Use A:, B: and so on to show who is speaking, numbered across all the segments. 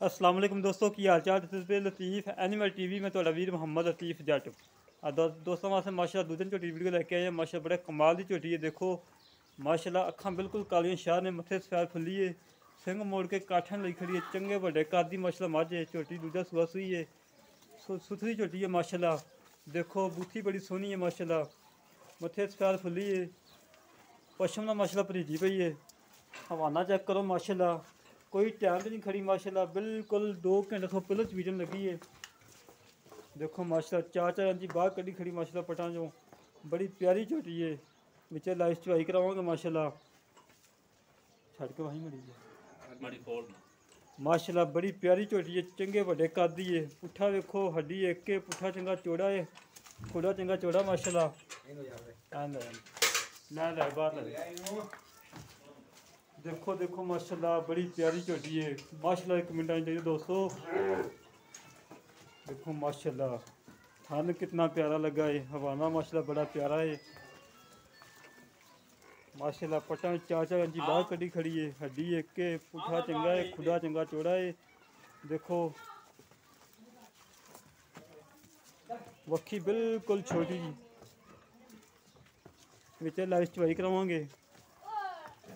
A: अस्सलाम वालेकुम दोस्तों की हाल चाल तुस लतीफ़ एनिमल टीवी में थोड़ा वीर मोहम्मद लतीफ़ जट दोस्तों वास्ते माशाल्लाह दूध झोटी वीडियो लेके आए हैं। माशाल्लाह बड़े कमाल की झोटी है। देखो माशाल्लाह अखां बिल्कुल कालियां शाह ने मत्थे सफैद फुल्ली है। सिंह मोड़ के काठन लई खड़ी है। चंगे बड़े कादी माशाल्लाह मझ है। झोटी दूजा सुहा सुई है। सुथरी झोटी है माशाल्लाह। देखो बूथी बड़ी सोहनी है माशाल्लाह। मत्थे सफैद फुल्ली है। पशम ना माशाल्लाह भरीजी पई है। हवाना चेक करो माशाल्लाह। कोई टाइम भी नहीं खड़ी माशाल्लाह। बिल्कुल 2 घंटे तो पहले चवीजन लगी है। देखो माशाल्लाह 4 इंची बाहर कड़ी खड़ी माशाल्लाह पटा जो बड़ी प्यारी झोटी है। बिच लाइव चवाई करावांगे माशाल्लाह। छड़ के वहीं मड़ी है माशाल्लाह बड़ी प्यारी झोटी है। चंगे बड़े कादी है। पुट्ठा देखो हड्डी एक के पुट्ठा चंगा चौड़ा है। खुड़ा चंगा चौड़ा माशाल्लाह। लै बाहर लै देखो देखो माशाल्लाह बड़ी प्यारी झोटी है माशाल्लाह। एक मिनट चाहिए दोस्तों। देखो माशाल्लाह थान कितना प्यारा लगा है। हवाना माशाल्लाह बड़ा प्यारा है माशाल्लाह। पटा 4 इंची बाहर कड़ी खड़ी है। हड्डी एक के पुट्ठा चंगा है। खुदा चंगा चौड़ा है। देखो वक्खी बिल्कुल छोटी जी बिच लाइव चवाई करावांगे।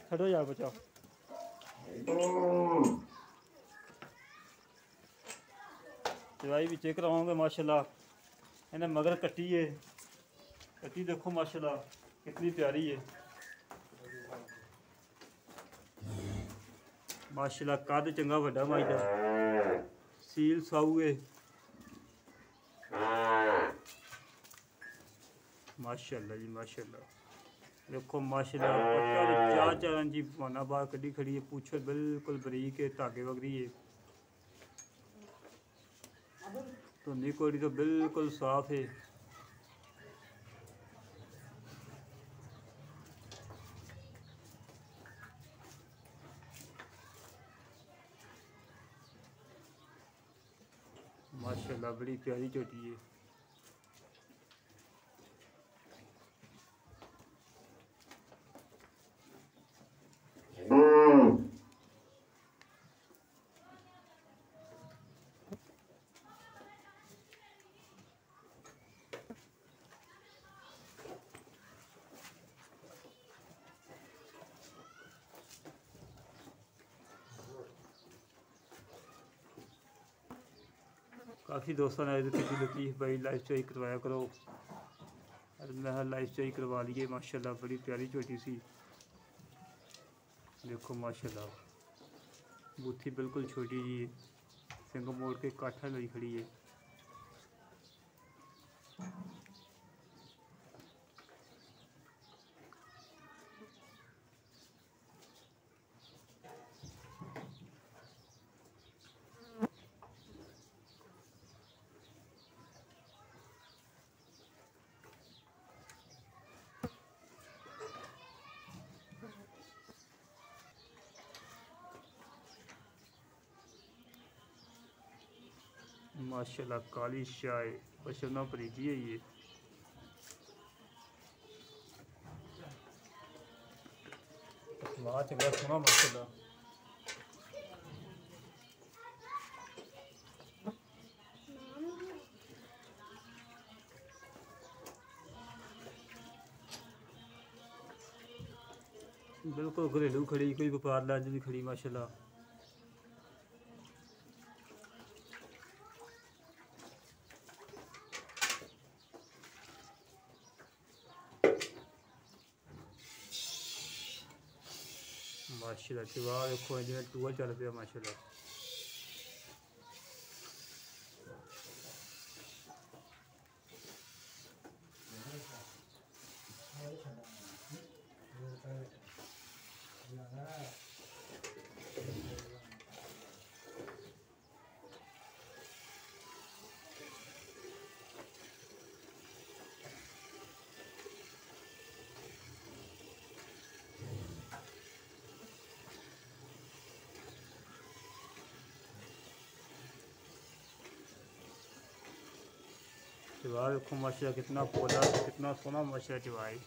A: खड़ो जा बचा चवाई बिचे करावांगे माशाल्लाह। इन्हें मगर कट्टी है। कट्टी देखो माशाल्लाह कितनी प्यारी है माशाल्लाह। कद चंगा वड्डा माई दा सील साऊ है माशाल्लाह जी माशाल्लाह। देखो माशाल्लाह 4 इंची माना बाहर कड़ी खड़ी है। पूछो बिल्कुल बरीक है। धागे वगरी है। धुंधी कोड़ी तो बिल्कुल साफ है माशाल्लाह। बड़ी प्यारी झोटी है। काफ़ी दोस्तों ने तो किसी लतीफ़ भाई लाइव चोई करवाया करो। मैं लाइव चोई करवा लिए माशाल्लाह। बड़ी प्यारी झोटी सी। देखो माशाल्लाह बूथी बिल्कुल छोटी जी है। सिंग मोड़ के काठा लई खड़ी है। माशाल्लाह काली शाह पशना भरीजी है ये। वाह चंगा सोना माशाल्लाह। बिल्कुल घरेलू खड़ी कोई व्यापार लैंज भी खड़ी माशाल्लाह। माशाल्लाह चवा देखो जिन्हें टूआ चल पाया माशाल्लाह। चवा देखो माशाल्लाह कितना पोला कितना सोना माशाल्लाह चवाई।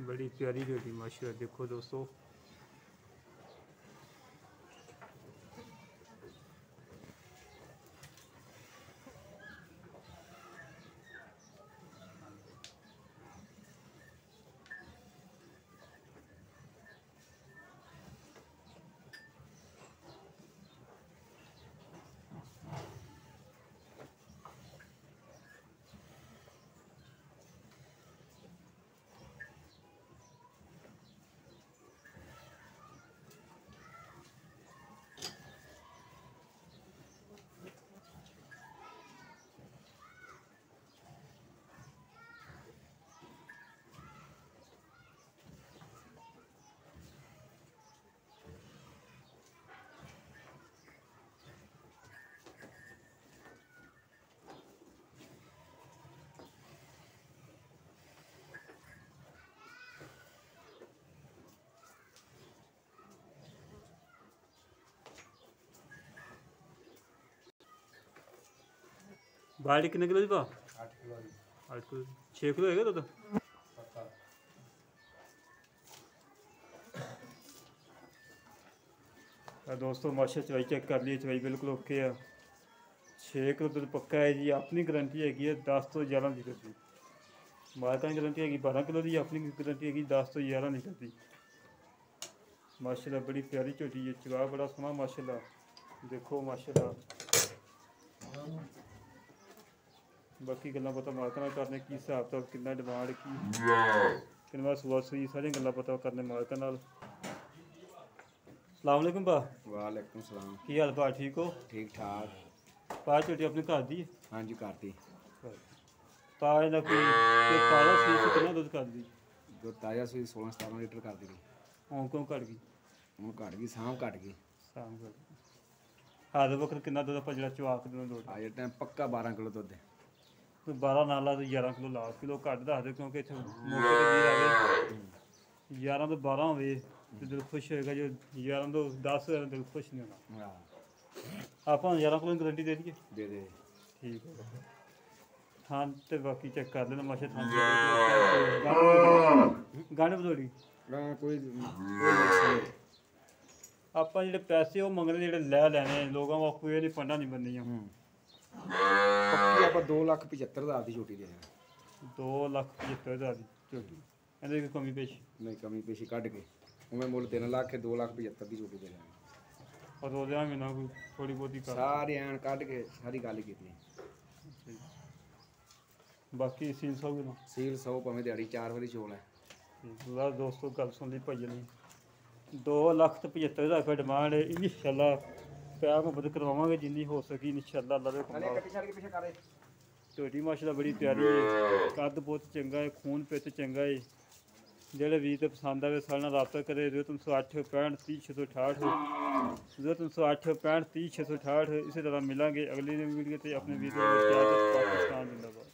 A: बड़ी प्यारी झोटी माशाल्लाह। देखो दोस्तों बाल्टी कितने किलो दी पा?
B: 8 किलो ਦੀ
A: 8 किलो 6 किलो हैगा दुद्ध?
B: ਪੱਕਾ।
A: दोस्तों माशा चवाई चेक कर लिए, चवाई बिल्कुल ओके है। 6 किलो दुद्ध पक्का है जी। अपनी गारंटी हैगी है 10 तो 11 लीटर की। मालका की गारंटी हैगी 12 किलो की, अपनी गारंटी हैगी 10 तो 11 लीटर की। माशाल्लाह बड़ी प्यारी झोटी है, चवा बड़ा सोहना माशाल्लाह। देखो माशाल्लाह बाकी गल्लां पता मालका नाल करने की हिसाब किताब कितना डिमांड की कितना सुआ सूई सारियां गल्लां पता करने मालका नाल। अस्सलाम वालेकुम भा।
B: वालेकुम सलाम।
A: की हाल भा? ठीक हो?
B: ठीक ठाक।
A: पा झोटी अपने घर दी?
B: हाँ जी करती।
A: पा ना कोई ताज़ा सी कितना दुद्ध कर दी?
B: जो ताज़ा सूई 16-17 लीटर कर दी।
A: ਹੁਣ ਕਿਉਂ ਘਟ ਗਈ?
B: ਹੁਣ ਘਟ ਗਈ, ਸਾਂਭ ਘਟ ਗਈ।
A: ਸ਼ਾਮ ਕਰ ਹਾਦ ਵਕਤ ਕਿੰਨਾ ਦੁੱਧ ਆਪਾਂ ਜਿਹੜਾ ਚਵਾਕ ਦਿਨ ਲੋੜ
B: ਅੱਜ ਟਾਈਮ ਪੱਕਾ 12 ਕਿਲੋ ਦੁੱਧ ਹੈ।
A: ਕੋਈ 12 ਨਾਲ ਲਾ ਤੇ 11 ਕਿਲੋ ਲਾ, ਕਿਲੋ ਘੱਟ ਦੱਸ ਦੇ ਕਿਉਂਕਿ ਇੱਥੇ ਮੌਕੇ ਤੇ ਵੀਰ ਆਵੇ 11 ਤੋਂ 12 ਹੋਵੇ ਤੇ ਦਿਲ ਖੁਸ਼ ਹੋਏਗਾ, ਜੋ 11 ਤੋਂ 10 ਹੋਵੇ ਦਿਲ ਖੁਸ਼ ਨਹੀਂ ਹੋਣਾ।
B: ਹਾਂ
A: ਆਪਾਂ 11 ਕਿਲੋ ਦੀ ਗਰੰਟੀ ਦੇ ਦਈਏ?
B: ਦੇ ਦੇ।
A: ਠੀਕ ਹੈ। ਥਾਂ ਤੇ ਬਾਕੀ ਚੈੱਕ ਕਰ ਲੈਣਾ ਮਾਸ਼ਾ ਥਾਂ ਗਾਣੇ ਬਦੋੜੀ
B: ਗਾਂ ਕੋਈ ਨੁਕਸ
A: ਆਪਾਂ ਜਿਹੜੇ ਪੈਸੇ ਉਹ ਮੰਗਦੇ ਜਿਹੜੇ ਲੈ ਲੈਣੇ ਲੋਕਾਂ ਵਾਂ ਕੋਈ ਨਹੀਂ ਪੰਡਾ ਨਹੀਂ ਬੰਦੀਆਂ।
B: ਪੱਕੀ ਆਪਾਂ 2,75,000 ਦੀ ਝੋਟੀ ਦੇ ਦੇਣਾ।
A: 2,75,000 ਦੀ ਝੋਟੀ, ਇਹਦੇ ਕੋਈ ਕਮੀ ਪੇਸ਼?
B: ਨਹੀਂ ਕਮੀ ਪੇਸ਼ੀ ਕੱਢ ਕੇ ਉਵੇਂ ਮੁੱਲ 3 ਲੱਖ 2,75,000 ਦੀ ਝੋਟੀ ਦੇ ਦੇਣਾ।
A: ਪਰ ਉਹਦੇ ਨਾਲ ਨਾ ਕੋਈ ਥੋੜੀ ਬਹੁਤੀ ਕਰ
B: ਸਾਰੇ ਐਨ ਕੱਢ ਕੇ ਸਾਰੀ ਗੱਲ ਕੀਤੀ।
A: ਬਾਕੀ ਸੀਲ ਸੌ ਵੀ ਨਾ
B: ਸੀਲ 100 ਭਾਵੇਂ ਦਿਹਾੜੀ 4 ਵਾਰੀ ਚੋਲ ਹੈ।
A: ਲਾ ਦੋਸਤੋ ਗੱਲ ਸੁਣ ਲਈ ਭਾਈ ਨੇ 2,75,000 ਰੁਪਏ ਡਿਮਾਂਡ ਹੈ। ਇਨਸ਼ਾਅੱਲਾ ਪਿਆਰ ਮੁਹੱਬਤ ਕਰਵਾਵਾਂਗੇ ਜਿੰਨੀ ਹੋ ਸਕੀ ਇਨਸ਼ਾਅੱਲਾ ਅੱਲਾ ਦੇ ਹੁਕਮ ਨਾਲ।
B: ਕੱਟੀ ਛੱਡ ਕੇ ਪਿੱਛੇ ਕਰੇ
A: ਝੋਟੀ ਮਾਸ਼ਾਅੱਲਾ ਬੜੀ ਪਿਆਰੀ ਹੈ, ਕੱਦ ਬਹੁਤ ਚੰਗਾ ਹੈ, ਖੂਨ ਪਿੱਤ ਚੰਗਾ ਹੈ। ਜਿਹੜੇ ਵੀਰ ਤੇ ਪਸੰਦ ਆਵੇ ਸਾਡੇ ਨਾਲ ਰਾਬਤਾ ਕਰੇ। 0308 65 30 668 0308 65 30 668। ਇਸੇ ਤਰ੍ਹਾਂ ਮਿਲਾਂਗੇ ਅਗਲੀ ਵੀਡੀਓ ਤੇ। ਆਪਣੇ ਵੀਡੀਓ ਪਾਕਿਸਤਾਨ ਜ਼ਿੰਦਾਬਾਦ।